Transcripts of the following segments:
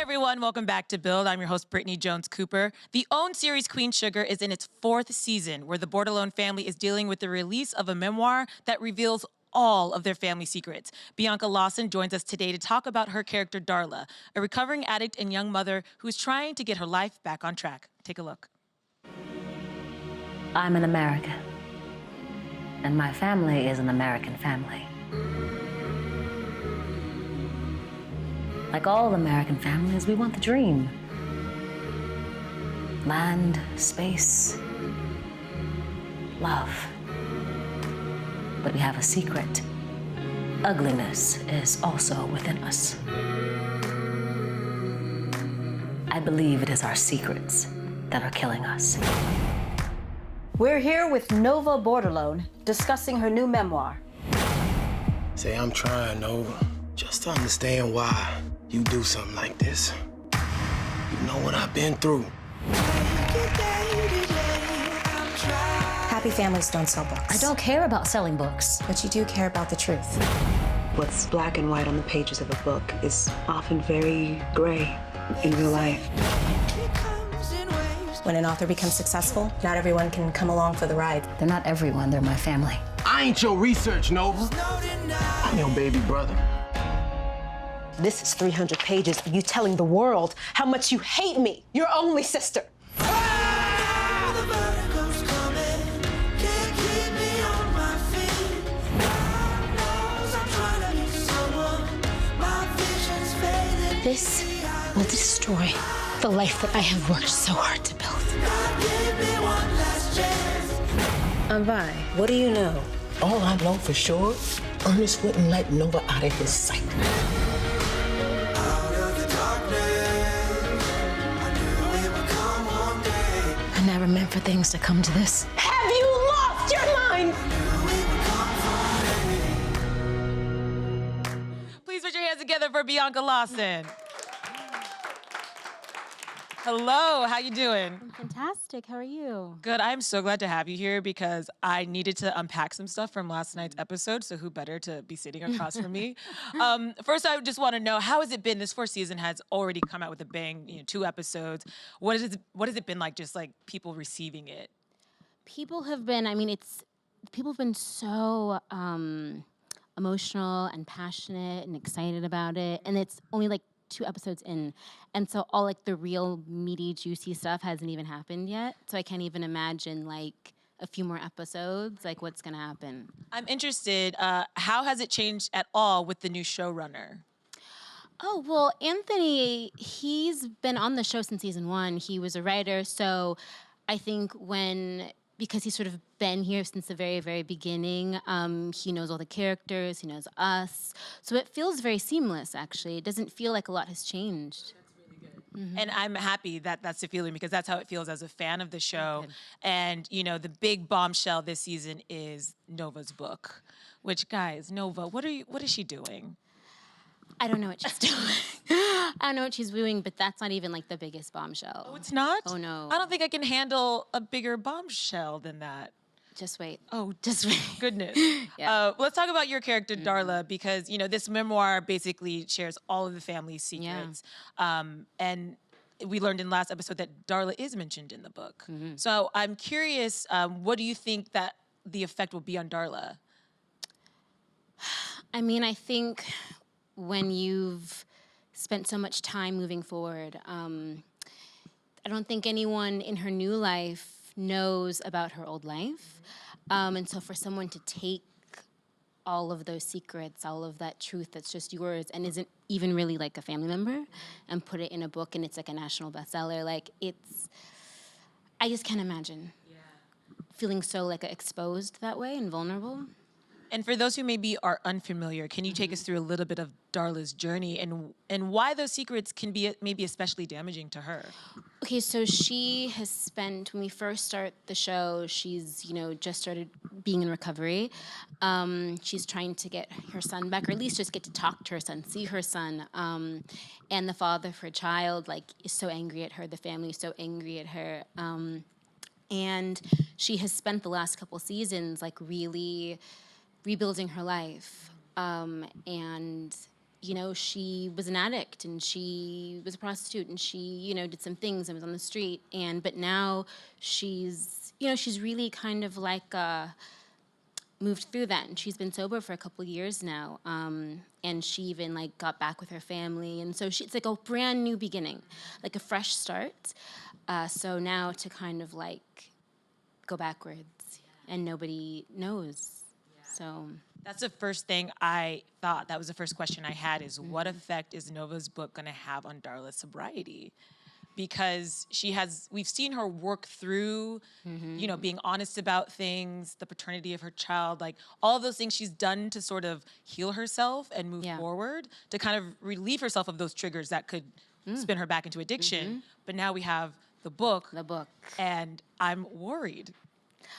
everyone, welcome back to Build. I'm your host, Brittany Jones-Cooper. The OWN series Queen Sugar is in its 4th season, where the Bordelon family is dealing with the release of a memoir that reveals all of their family secrets. Bianca Lawson joins us today to talk about her character, Darla, a recovering addict and young mother who is trying to get her life back on track. Take a look. I'm an American, and my family is an American family. Like all American families, we want the dream. Land, space, love. But we have a secret. Ugliness is also within us. I believe it is our secrets that are killing us. We're here with Nova Bordelon discussing her new memoir. Say, I'm trying, Nova, just to understand why you do something like this. You know what I've been through. Happy families don't sell books. I don't care about selling books. But you do care about the truth. What's black and white on the pages of a book is often very gray in real life. When an author becomes successful, not everyone can come along for the ride. They're not everyone, they're my family. I ain't your research, Nova. I'm your baby brother. This is 300 pages of you telling the world how much you hate me, your only sister. This will destroy the life that I have worked so hard to build. Vi, what do you know? All I know for sure, Ernest wouldn't let Nova out of his sight. I never meant for things to come to this. Have you lost your mind? Please put your hands together for Bianca Lawson. Hello, how you doing? I'm fantastic. How are you? Good. I'm so glad to have you here because I needed to unpack some stuff from last night's episode, so who better to be sitting across from me? First, I just want to know, how has it been? This 4th season has already come out with a bang, 2 episodes. What has it been like, just like people receiving it? People have been, people have been so emotional and passionate and excited about it, and it's only like 2 episodes in, and so all like the real meaty, juicy stuff hasn't even happened yet. So I can't even imagine like a few more episodes, like what's gonna happen. I'm interested. How has it changed at all with the new showrunner? Oh, well, Anthony, he's been on the show since season 1. He was a writer, so I think because he's sort of been here since the very, very beginning. He knows all the characters, he knows us. So it feels very seamless, actually. It doesn't feel like a lot has changed. That's really good. Mm-hmm. And I'm happy that that's the feeling, because that's how it feels as a fan of the show. Good. And, the big bombshell this season is Nova's book, which, guys, Nova, what is she doing? I don't know what she's doing. I don't know what she's doing, but that's not even like the biggest bombshell. Oh, it's not? Oh, no. I don't think I can handle a bigger bombshell than that. Just wait. Oh, just wait. Goodness. Yeah. Let's talk about your character, Darla, because, this memoir basically shares all of the family's secrets. Yeah. And we learned in last episode that Darla is mentioned in the book. Mm-hmm. So I'm curious, what do you think that the effect will be on Darla? I think when you've spent so much time moving forward, I don't think anyone in her new life knows about her old life. And so for someone to take all of those secrets, all of that truth that's just yours and isn't even really like a family member, and put it in a book and it's like a national bestseller, like I just can't imagine feeling so like exposed that way and vulnerable. And for those who maybe are unfamiliar, can you take us through a little bit of Darla's journey and why those secrets can be maybe especially damaging to her? Okay, so she has spent, when we first start the show, she's, just started being in recovery. She's trying to get her son back, or at least just get to talk to her son, see her son. And the father of her child, is so angry at her. The family is so angry at her. And she has spent the last couple seasons, really rebuilding her life. And, she was an addict and she was a prostitute and she, did some things and was on the street. But now she's really kind of like moved through that, and she's been sober for a couple years now. And she even like got back with her family, and so it's like a brand new beginning, like a fresh start. So now to kind of like go backwards, and nobody knows. So. That's the first thing I thought. That was the first question I had is what effect is Nova's book going to have on Darla's sobriety? Because we've seen her work through, being honest about things, the paternity of her child, like all of those things she's done to sort of heal herself and move forward, to kind of relieve herself of those triggers that could spin her back into addiction. But now we have the book. And I'm worried.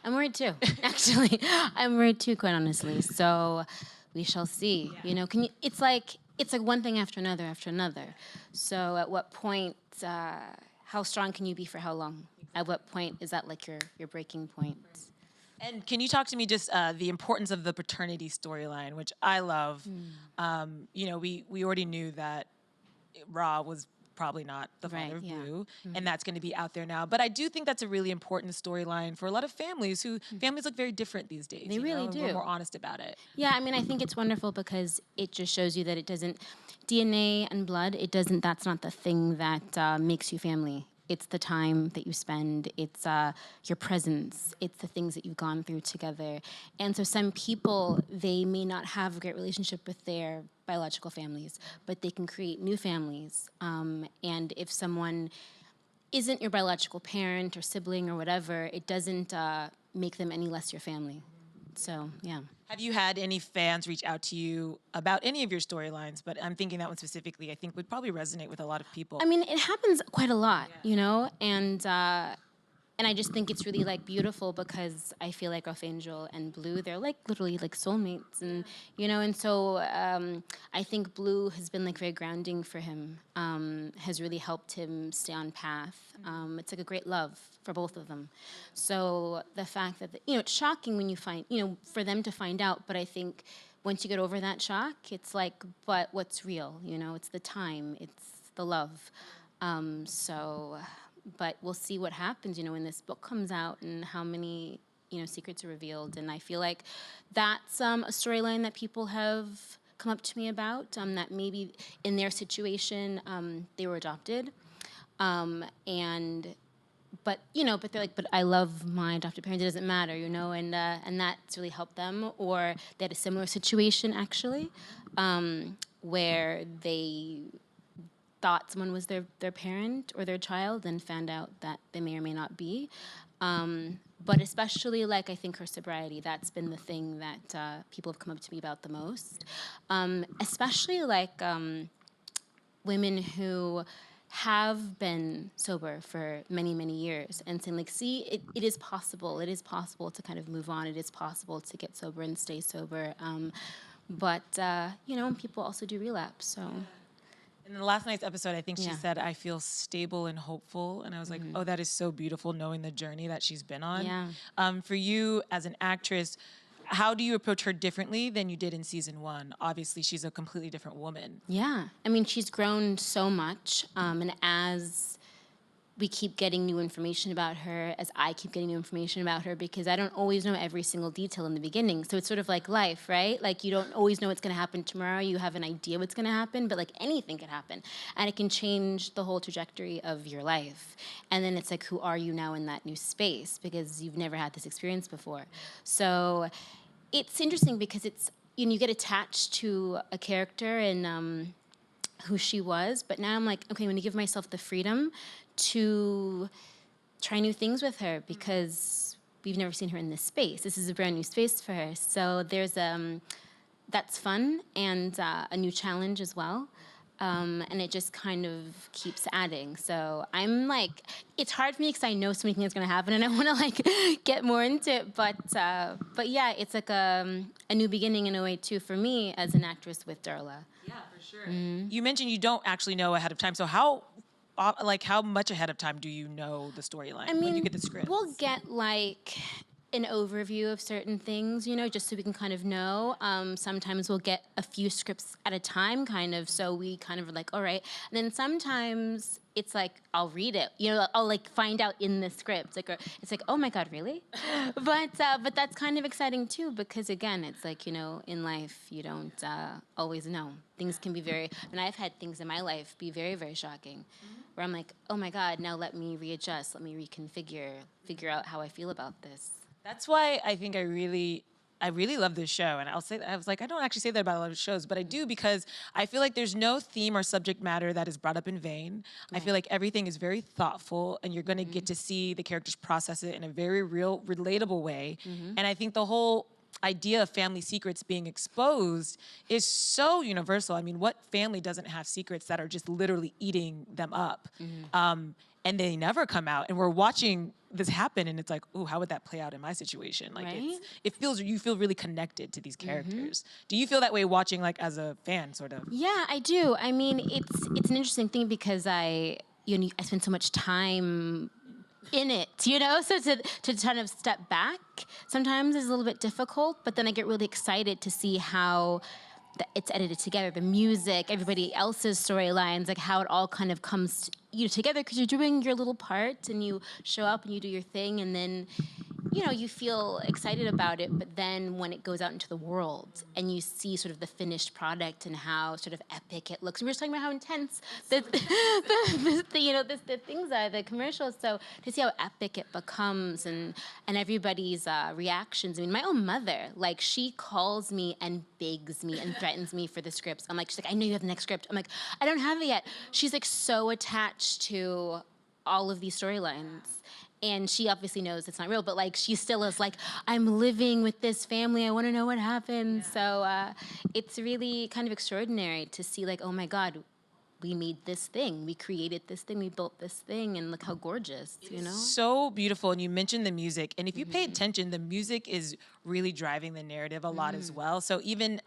I'm worried too, actually. I'm worried too, quite honestly. So we shall see. It's like one thing after another. So at what point, how strong can you be for how long? At what point is that like your breaking point? And can you talk to me just the importance of the paternity storyline, which I love. We already knew that Ra was probably not the father of Blue, and that's going to be out there now. But I do think that's a really important storyline for a lot of families families look very different these days. They really do. We're more honest about it. Yeah, I think it's wonderful because it just shows you that it doesn't, DNA and blood, that's not the thing that makes you family. It's the time that you spend, it's your presence, it's the things that you've gone through together. And so some people, they may not have a great relationship with their biological families, but they can create new families. And if someone isn't your biological parent or sibling or whatever, it doesn't make them any less your family. So, yeah. Have you had any fans reach out to you about any of your storylines? But I'm thinking that one specifically, I think, would probably resonate with a lot of people. It happens quite a lot, and I just think it's really like beautiful because I feel like Angel and Blue, they're like literally like soulmates, and and so I think Blue has been like very grounding for him, has really helped him stay on path. It's like a great love for both of them. So the fact that it's shocking when you find for them to find out, but I think once you get over that shock, it's like, but what's real? It's the time, it's the love. But we'll see what happens, when this book comes out and how many, secrets are revealed. And I feel like that's a storyline that people have come up to me about, that maybe in their situation, they were adopted. But they're like, but I love my adopted parents, it doesn't matter, and that's really helped them. Or they had a similar situation, actually, where they thought someone was their parent or their child and found out that they may or may not be. But especially, like, I think her sobriety, that's been the thing that people have come up to me about the most. Especially, like, women who have been sober for many, many years and saying, like, see, it is possible. It is possible to kind of move on. It is possible to get sober and stay sober. But people also do relapse, so... In the last night's episode, I think she said, I feel stable and hopeful. And I was like, oh, that is so beautiful, knowing the journey that she's been on. Yeah. For you as an actress, how do you approach her differently than you did in season 1? Obviously, she's a completely different woman. Yeah. She's grown so much. And as we keep getting new information about her, as I keep getting new information about her, because I don't always know every single detail in the beginning. So it's sort of like life, right? Like, you don't always know what's going to happen tomorrow. You have an idea what's going to happen, but like anything could happen. And it can change the whole trajectory of your life. And then it's like, who are you now in that new space? Because you've never had this experience before. So it's interesting because it's, you get attached to a character and who she was, but now I'm like, okay, I'm going to give myself the freedom to try new things with her because we've never seen her in this space. This is a brand new space for her. So there's that's fun and a new challenge as well. And it just kind of keeps adding. So I'm like, it's hard for me because I know so many things are going to happen and I want to like get more into it. But yeah, it's like a new beginning in a way too for me as an actress with Darla. Yeah, for sure. Mm-hmm. You mentioned you don't actually know ahead of time. So how much ahead of time do you know the storyline when you get the script? We'll get like an overview of certain things, you know, just so we can kind of know. Sometimes we'll get a few scripts at a time, kind of, so we kind of are like, all right. And then sometimes it's like, I'll read it, you know, I'll like find out in the script. Like, it's like, oh my God, really? But that's kind of exciting too, because again, it's like, you know, in life, you don't always know. Things can be and I've had things in my life be very, very shocking, where I'm like, oh my God, now let me readjust, let me reconfigure, figure out how I feel about this. That's why I think I really love this show. And I'll say that, I was like, I don't actually say that about a lot of shows, but I do, because I feel like there's no theme or subject matter that is brought up in vain. I feel like everything is very thoughtful, and you're gonna get to see the characters process it in a very real, relatable way. And I think the whole idea of family secrets being exposed is so universal. I mean, what family doesn't have secrets that are just literally eating them up? And they never come out, and we're watching this happen, and it's like, ooh, how would that play out in my situation? Like, Right? you feel really connected to these characters. Do you feel that way watching, like, as a fan, sort of? Yeah, I do. I mean, it's an interesting thing, because I spend so much time in it, you know? So to kind of step back sometimes is a little bit difficult, but then I get really excited to see how it's edited together, the music, everybody else's storylines, like how it all kind of comes together, because you're doing your little part and you show up and you do your thing, and then you know, you feel excited about it, but then when it goes out into the world and you see sort of the finished product and how sort of epic it looks, we were just talking about how intense the things are, the commercials. So to see how epic it becomes and everybody's reactions. I mean, my own mother, like, she calls me and begs me and threatens me for the scripts. I'm like, she's like, I know you have the next script. I'm like, I don't have it yet. She's like so attached to all of these storylines. And she obviously knows it's not real, but like she still is like, I'm living with this family. I want to know what happens. Yeah. So it's really kind of extraordinary to see, like, oh my God, we made this thing, we created this thing, we built this thing, and look how gorgeous, you know? So beautiful. And you mentioned the music, and if you pay attention, the music is really driving the narrative a lot as well. So even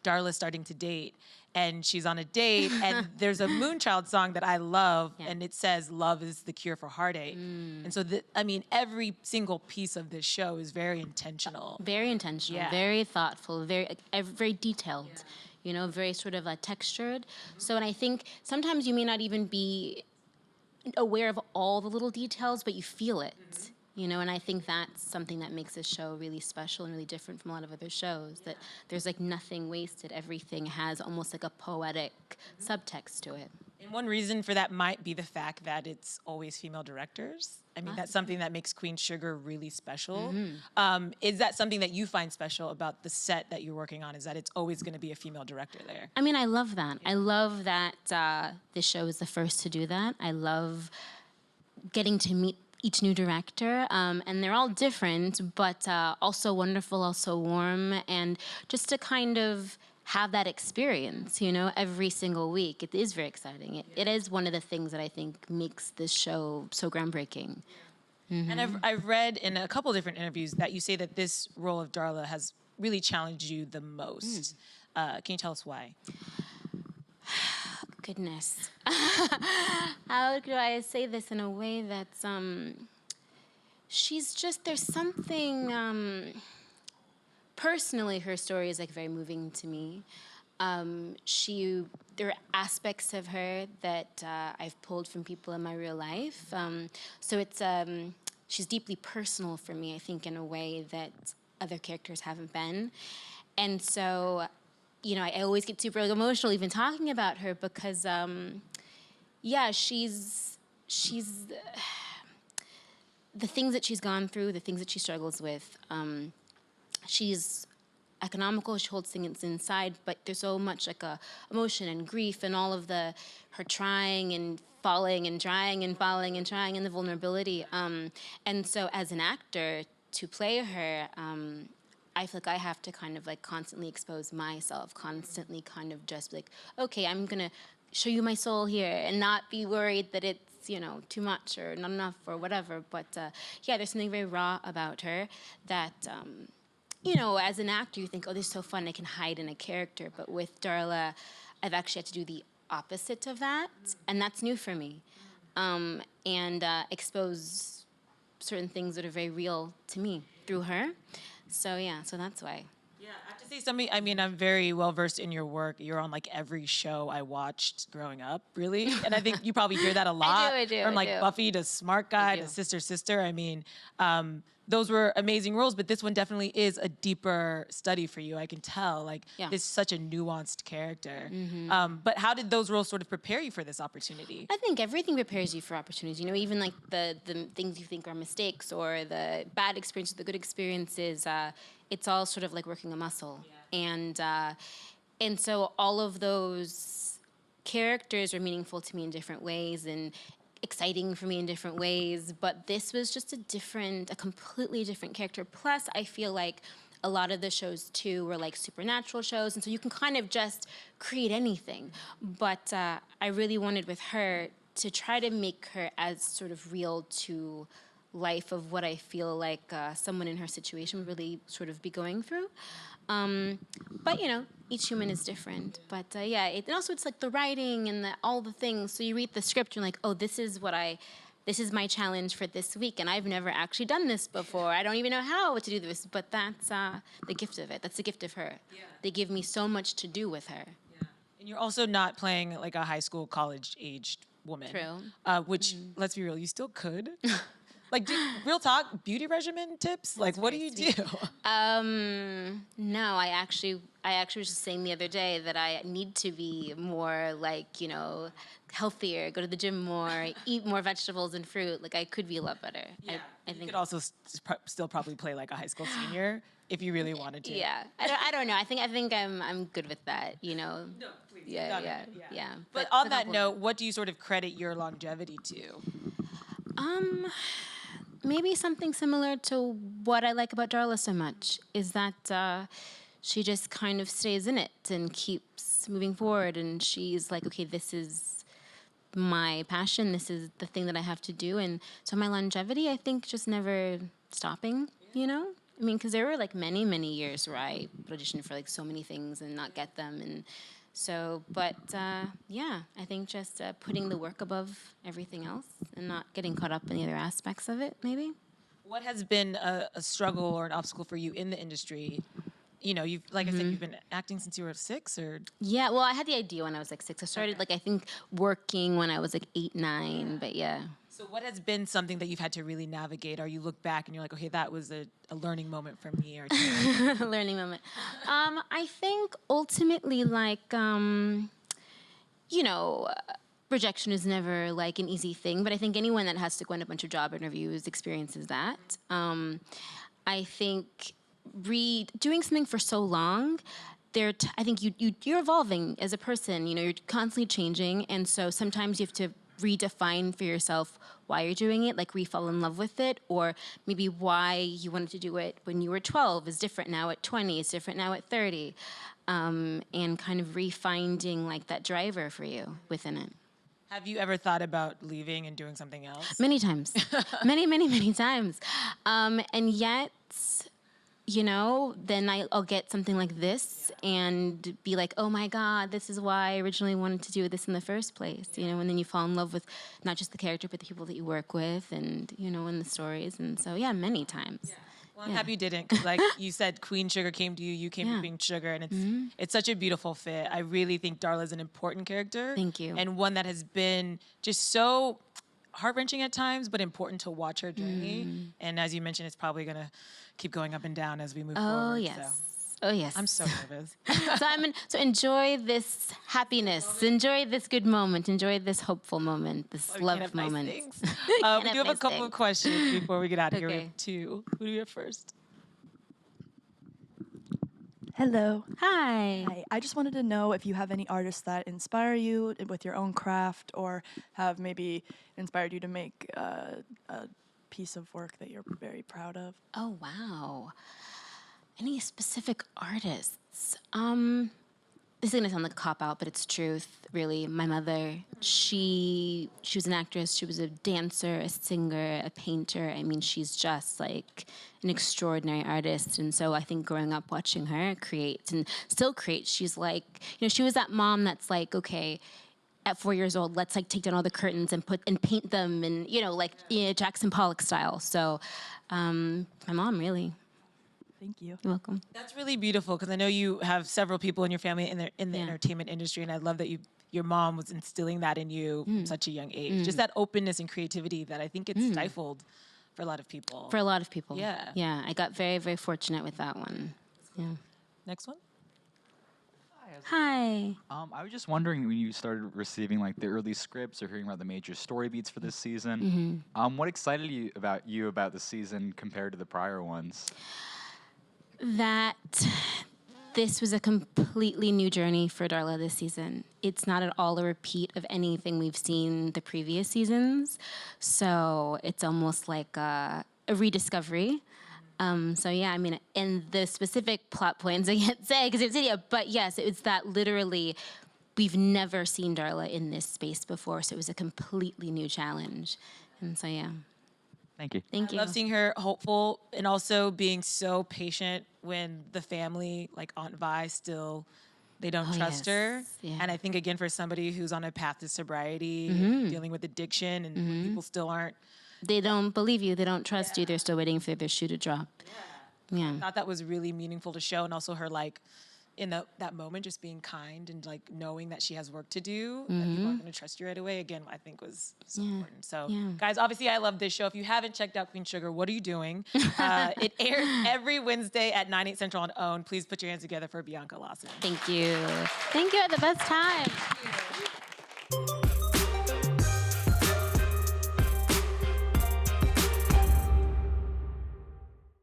Darla's starting to date, and she's on a date, and there's a Moonchild song that I love, and it says, love is the cure for heartache. And so, I mean, every single piece of this show is very intentional. Very intentional, very thoughtful, very detailed. Yeah. You know, very sort of textured. So, and I think sometimes you may not even be aware of all the little details, but you feel it, you know, and I think that's something that makes this show really special and really different from a lot of other shows, that there's like nothing wasted. Everything has almost like a poetic subtext to it. And one reason for that might be the fact that it's always female directors. I mean, that's something that makes Queen Sugar really special. Is that something that you find special about the set that you're working on, is that it's always going to be a female director there? I mean, I love that. I love that this show is the first to do that. I love getting to meet each new director, and they're all different, but also wonderful, also warm, and just to kind of have that experience, you know, every single week. It is very exciting. It is one of the things that I think makes this show so groundbreaking. And I've read in a couple different interviews that you say that this role of Darla has really challenged you the most. Can you tell us why? Goodness. How do I say this in a way that's, she's just, there's something, personally, her story is like very moving to me. There are aspects of her that I've pulled from people in my real life. So it's, she's deeply personal for me, I think, in a way that other characters haven't been. And so, you know, I always get super emotional even talking about her because, yeah, she's the things that she's gone through, the things that she struggles with. She's economical, she holds things inside, but there's so much like emotion and grief and all of her trying and falling and trying and falling and trying and the vulnerability. And so as an actor, to play her, I feel like I have to kind of like constantly expose myself, constantly kind of just like, okay, I'm gonna show you my soul here and not be worried that it's, you know, too much or not enough or whatever. But yeah, there's something very raw about her that, you know, as an actor, you think, oh, this is so fun, I can hide in a character. But with Darla, I've actually had to do the opposite of that, and that's new for me. And expose certain things that are very real to me through her. So yeah, so that's why. Yeah, I have to say something. I mean, I'm very well versed in your work. You're on like every show I watched growing up, really. And I think you probably hear that a lot. I do. From like Buffy to Smart Guy to Sister. I mean, those were amazing roles, but this one definitely is a deeper study for you. I can tell. Like, this is such a nuanced character. But how did those roles sort of prepare you for this opportunity? I think everything prepares you for opportunities. You know, even like the things you think are mistakes or the bad experiences, the good experiences. It's all sort of like working a muscle, and so all of those characters are meaningful to me in different ways and exciting for me in different ways. But this was just a completely different character. Plus, I feel like a lot of the shows too were like supernatural shows, and so you can kind of just create anything. But I really wanted with her to try to make her as sort of real to life of what I feel like someone in her situation would really sort of be going through. But you know, each human is different. But and also it's like the writing and all the things. So you read the script, you're like, oh, this is my challenge for this week, and I've never actually done this before. I don't even know how to do this, but that's the gift of it. That's the gift of her. Yeah. They give me so much to do with her. Yeah. And you're also not playing like a high school, college-aged woman. True. Which, let's be real, you still could. Like, real talk, beauty regimen tips? Like, what do you do? No, I actually was just saying the other day that I need to be more like, you know, healthier, go to the gym more, eat more vegetables and fruit. Like, I could be a lot better. Yeah. I think you could also still probably play like a high school senior if you really wanted to. Yeah. I don't know. I think I'm good with that, you know. No, please. Yeah. But on that note, what do you sort of credit your longevity to? Maybe something similar to what I like about Darla so much is that she just kind of stays in it and keeps moving forward. And she's like, okay, this is my passion. This is the thing that I have to do. And so my longevity, I think, just never stopping, you know? I mean, because there were like many, many years where I auditioned for like so many things and not get them. And so, but I think just putting the work above everything else and not getting caught up in the other aspects of it, maybe. What has been a struggle or an obstacle for you in the industry? You know, I said, you've been acting since you were 6, or? Yeah, well, I had the idea when I was like 6. I started I think working when I was like 8, 9, but yeah. So what has been something that you've had to really navigate, or you look back and you're like, okay, that was a learning moment for me, or a learning moment. I think ultimately, like, you know, rejection is never like an easy thing, but I think anyone that has to go on a bunch of job interviews experiences that. I think doing something for so long, I think you're evolving as a person. You know, you're constantly changing, and so sometimes you have to redefine for yourself why you're doing it, like re-fall in love with it, or maybe why you wanted to do it when you were 12 is different now at 20, it's different now at 30, and kind of refinding like that driver for you within it. Have you ever thought about leaving and doing something else? Many times. many times. And yet, you know, then I'll get something like this and be like, oh my God, this is why I originally wanted to do this in the first place, you know, and then you fall in love with not just the character, but the people that you work with and, you know, and the stories. And so, yeah, many times. Yeah. Well, I'm happy you didn't, 'cause like you said, Queen Sugar came to you, you came to Queen Sugar, and it's such a beautiful fit. I really think Darla is an important character. Thank you. And one that has been just so heart-wrenching at times, but important to watch her journey. And as you mentioned, it's probably going to keep going up and down as we move forward. Oh, yes. Oh, yes. I'm so nervous. So enjoy this happiness. Enjoy this good moment. Enjoy this hopeful moment, this love moment. Nice we do have a couple of questions before we get out of here. We have 2. Who do we have first? Hello. Hi. Hi. I just wanted to know if you have any artists that inspire you with your own craft, or have maybe inspired you to make a piece of work that you're very proud of. Oh, wow. Any specific artists? This is gonna sound like a cop-out, but it's truth, really. My mother, she was an actress, she was a dancer, a singer, a painter. I mean, she's just like an extraordinary artist. And so I think growing up watching her create and still create, she's like, you know, she was that mom that's like, okay, at 4 years old, let's like take down all the curtains and paint them, and Jackson Pollock style. So, my mom really. Thank you. You're welcome. That's really beautiful because I know you have several people in your family in the entertainment industry, and I love that your mom was instilling that in you from such a young age. Just that openness and creativity that I think it's stifled for a lot of people. For a lot of people. Yeah. Yeah, I got very, very fortunate with that one. Yeah. Next one. Hi. I was just wondering, when you started receiving like the early scripts or hearing about the major story beats for this season, what excited you about the season compared to the prior ones? That this was a completely new journey for Darla this season. It's not at all a repeat of anything we've seen the previous seasons. So it's almost like a rediscovery. So yeah, I mean, in the specific plot points, I can't say because it's video, but yes, it's that literally we've never seen Darla in this space before. So it was a completely new challenge. And so, yeah. Thank you. Thank you. I love seeing her hopeful and also being so patient when the family, like Aunt Vi, still, they don't trust her. Yeah. And I think, again, for somebody who's on a path to sobriety, dealing with addiction, and when people still aren't. They don't believe you. They don't trust you. They're still waiting for their shoe to drop. Yeah. I thought that was really meaningful to show, and also her, like, in that moment, just being kind and like knowing that she has work to do, that people aren't going to trust you right away. Again, I think was so important. So, guys, obviously, I love this show. If you haven't checked out Queen Sugar, what are you doing? It airs every Wednesday at 9, 8 Central on OWN. Please put your hands together for Bianca Lawson. Thank you. Thank you. At the best time.